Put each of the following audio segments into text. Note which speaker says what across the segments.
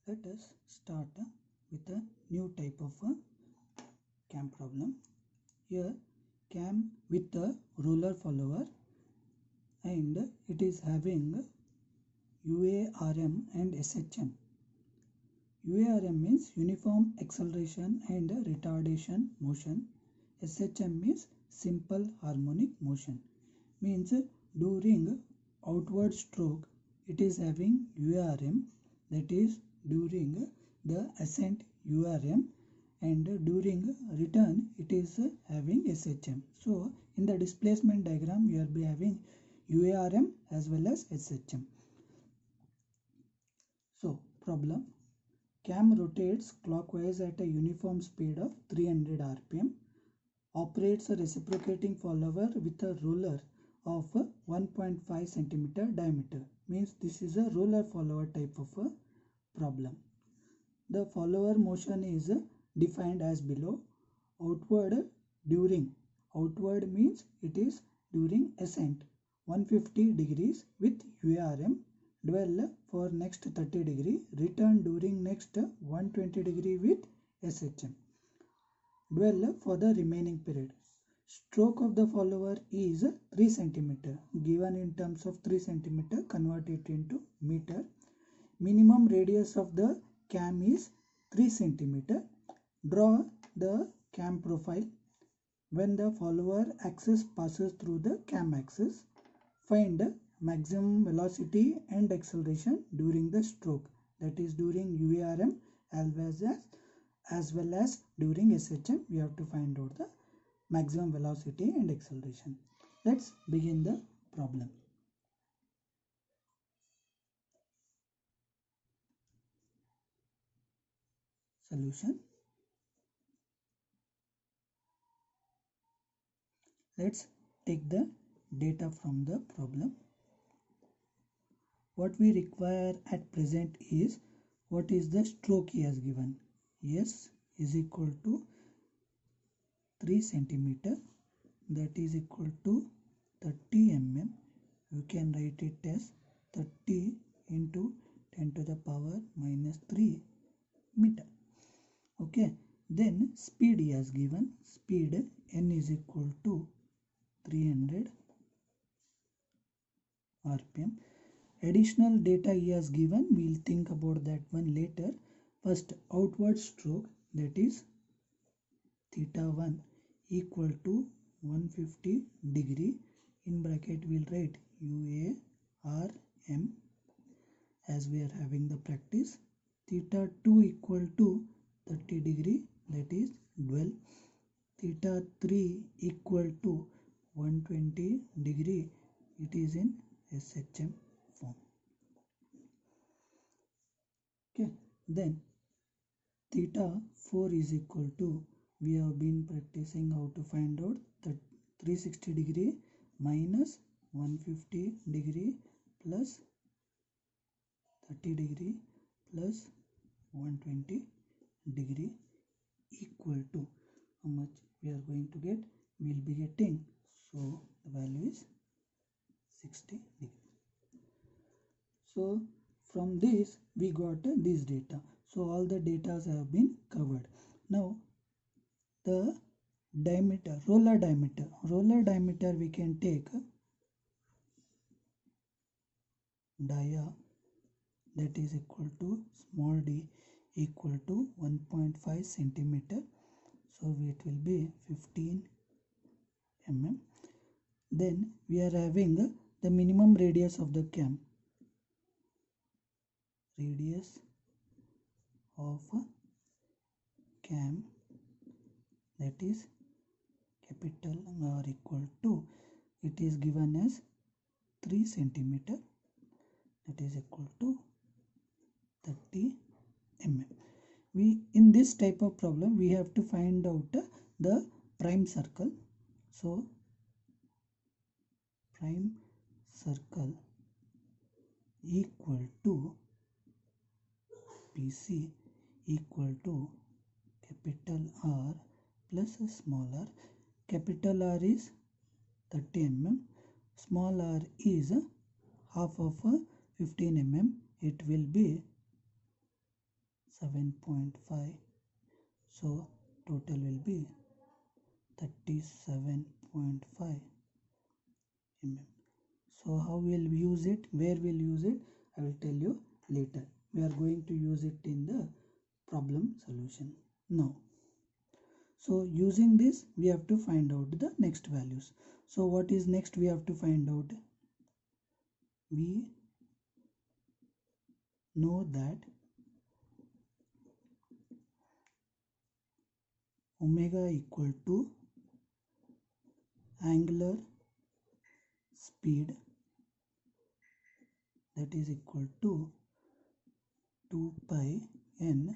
Speaker 1: Let us start with a new type of cam problem. Here cam with a roller follower, and it is having UARM and SHM. UARM means uniform acceleration and retardation motion. SHM means simple harmonic motion. Means during outward stroke it is having UARM, that is during the ascent URM, and during return it is having SHM. So in the displacement diagram you will be having UARM as well as SHM. So problem: cam rotates clockwise at a uniform speed of 300 rpm, operates a reciprocating follower with a roller of 1.5 cm diameter. Means this is a roller follower type of a problem. The follower motion is defined as below. Outward means it is during ascent 150 degrees with UARM, dwell for next 30 degree, return during next 120 degree with SHM, dwell for the remaining period. Stroke of the follower is 3 cm, given in terms of 3 cm, convert it into meter. Minimum radius of the cam is 3 cm. Draw the cam profile when the follower axis passes through the cam axis. Find maximum velocity and acceleration during the stroke, that is during UARM as well as during SHM. We have to find out the maximum velocity and acceleration. Let's begin the problem. Solution. Let's take the data from the problem. What we require at present is, what is the stroke he has given? S is equal to 3 cm, that is equal to 30 mm. You can write it as 30 into 10 to the power minus 3 meter. Okay, then speed he has given. Speed n is equal to 300 rpm. Additional data he has given, we will think about that one later. First, outward stroke, that is theta 1 equal to 150 degree. In bracket we will write UARM as we are having the practice. Theta 2 equal to 30 degree, that is dwell. Theta 3 equal to 120 degree, it is in SHM form. Okay, then theta 4 is equal to, we have been practicing how to find out that 360 degree minus 150 degree plus 30 degree plus 120 degree equal to how much we are going to get? We will be getting, so the value is 60 degree. So from this we got this data. So all the data have been covered. Now the diameter, roller diameter we can take dia, that is equal to small d equal to 1.5 centimeter. So it will be 15 mm. Then we are having the minimum radius of the cam. Radius of cam, that is capital R equal to, it is given as 3 centimeter, that is equal to 30 mm. In this type of problem we have to find out the prime circle. So prime circle equal to PC equal to capital R plus small r. Capital R is 30 mm, small r is half of 15 mm. It will be 7.5. So total will be 37.5 mm. So how we'll use it, where we'll use it, I will tell you later. We are going to use it in the problem solution now. So using this we have to find out the next values. So what is next we have to find out? We know that omega equal to angular speed, that is equal to 2 pi n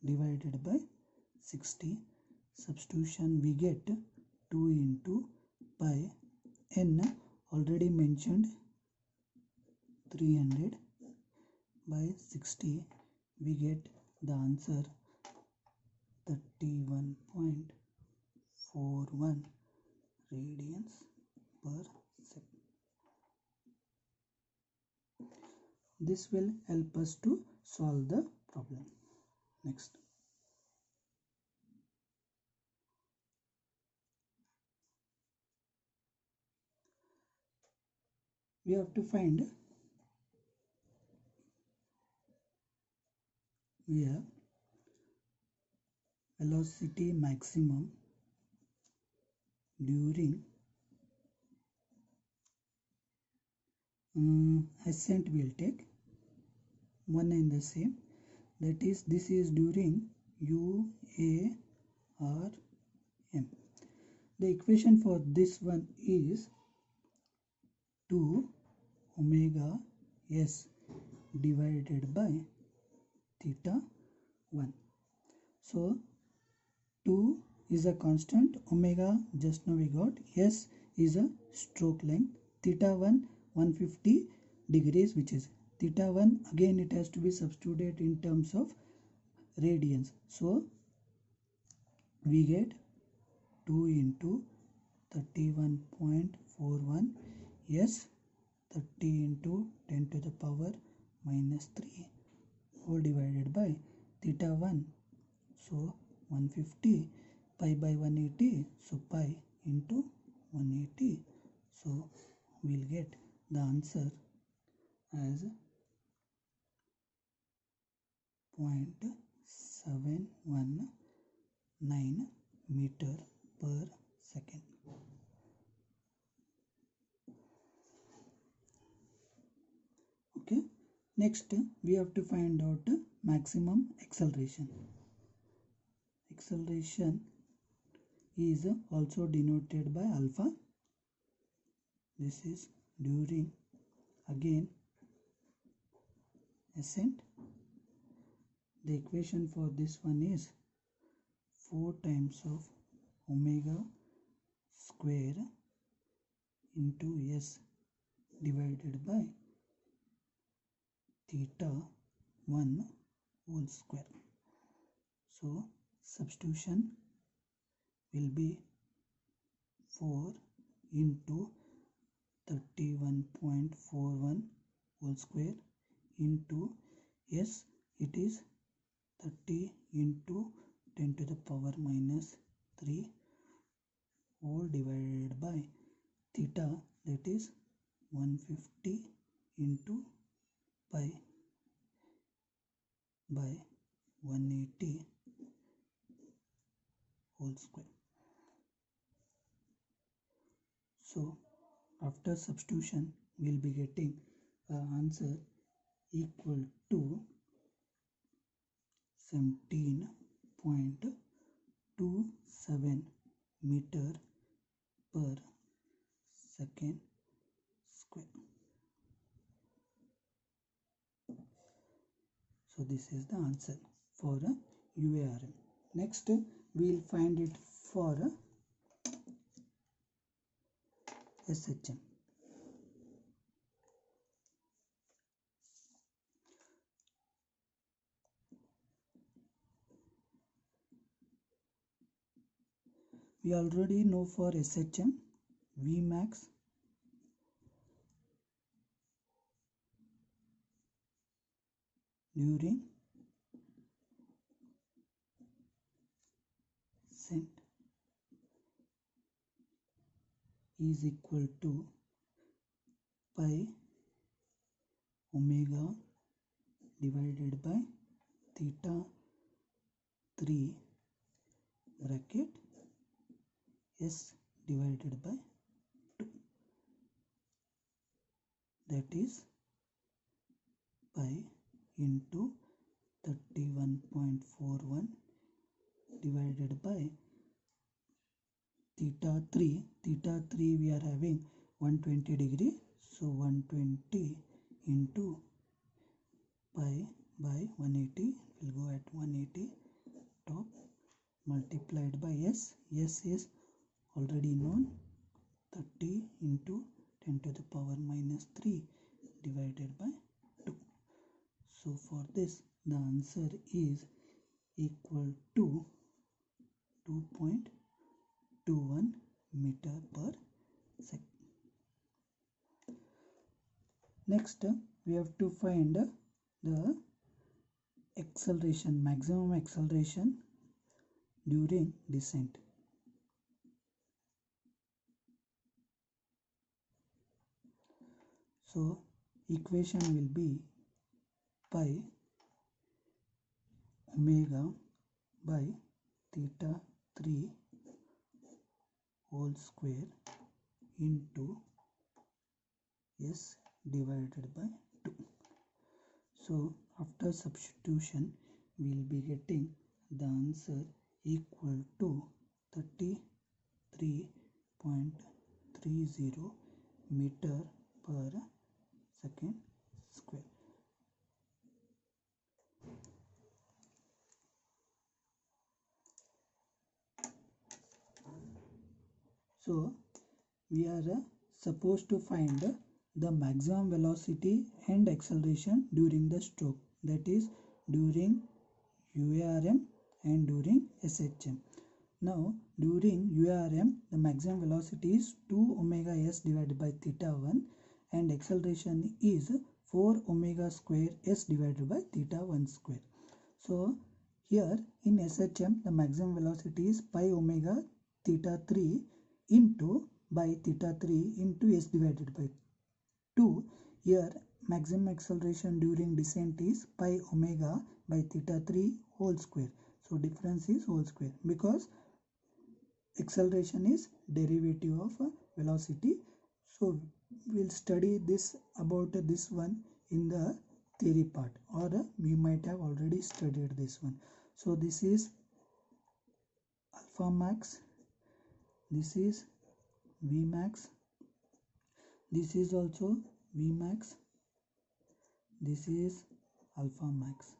Speaker 1: divided by 60. Substitution we get 2 into pi n, already mentioned 300 by 60, we get the answer 31.41 radians per second. This will help us to solve the problem. Next, we have to find velocity maximum during ascent. Will take one and the same, that is this is during UARM. The equation for this one is 2 omega s divided by theta 1. So 2 is a constant, omega just now we got, s is a stroke length, theta 150 degrees, which is theta 1, again it has to be substituted in terms of radians. So we get 2 into 31.41 s, 30 into 10 to the power minus 3 whole divided by theta 1. So 150, pi by 180, so pi into 180. So we'll get the answer as 0.719 meter per second. Okay, next we have to find out maximum acceleration. Acceleration is also denoted by alpha. This is during again ascent. The equation for this one is 4 times of omega square into s divided by theta 1 whole square. So substitution will be 4 into 31.41 whole square into s, it is 30 into 10 to the power minus 3 whole divided by theta, that is 150 into pi by 180 whole square. So after substitution we will be getting answer equal to 17.27 meter per second square. So this is the answer for UARM. Next we will find it for SHM. We already know for SHM Vmax during ascent is equal to pi omega divided by theta 3 bracket s divided by 2, that is pi into 31.41 divided by theta 3 we are having 120 degree, so 120 into pi by 180 will go at 180 top multiplied by s is already known, 30 into 10 to the power minus 3 divided by 2. So for this the answer is equal to 2.21 meter per second. Next we have to find the acceleration, maximum acceleration during descent. So equation will be pi omega by theta 3 whole square into s divided by 2. So after substitution we will be getting the answer equal to 33.30 meter per second square. So we are supposed to find the maximum velocity and acceleration during the stroke, that is during UARM and during SHM. Now during UARM the maximum velocity is 2 omega s divided by theta 1 and acceleration is 4 omega square s divided by theta 1 square. So here in SHM the maximum velocity is pi omega theta 3 into by theta 3 into s divided by 2. Here maximum acceleration during descent is pi omega by theta 3 whole square. So difference is whole square because acceleration is derivative of velocity. So we'll study this about this one in the theory part, or we might have already studied this one. So this is alpha max, this is V max, this is also V max, this is alpha max.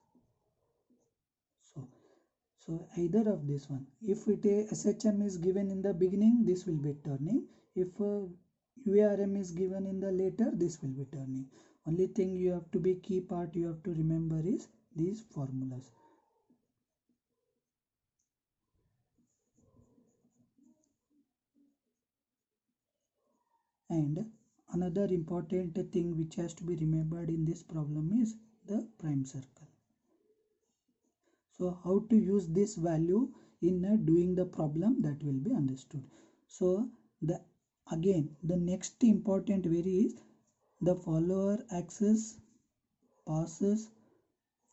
Speaker 1: So either of this one, if SHM is given in the beginning, this will be turning. If UARM is given in the later, this will be turning. Only thing you have to be key part you have to remember is these formulas. And another important thing which has to be remembered in this problem is the prime circle. So how to use this value in doing the problem, that will be understood. So again the next important vary is the follower axis passes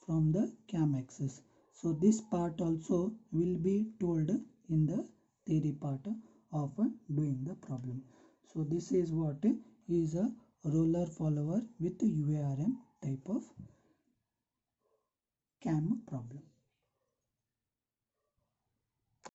Speaker 1: from the cam axis. So this part also will be told in the theory part of doing the problem. So this is what is a roller follower with UARM type of cam problem.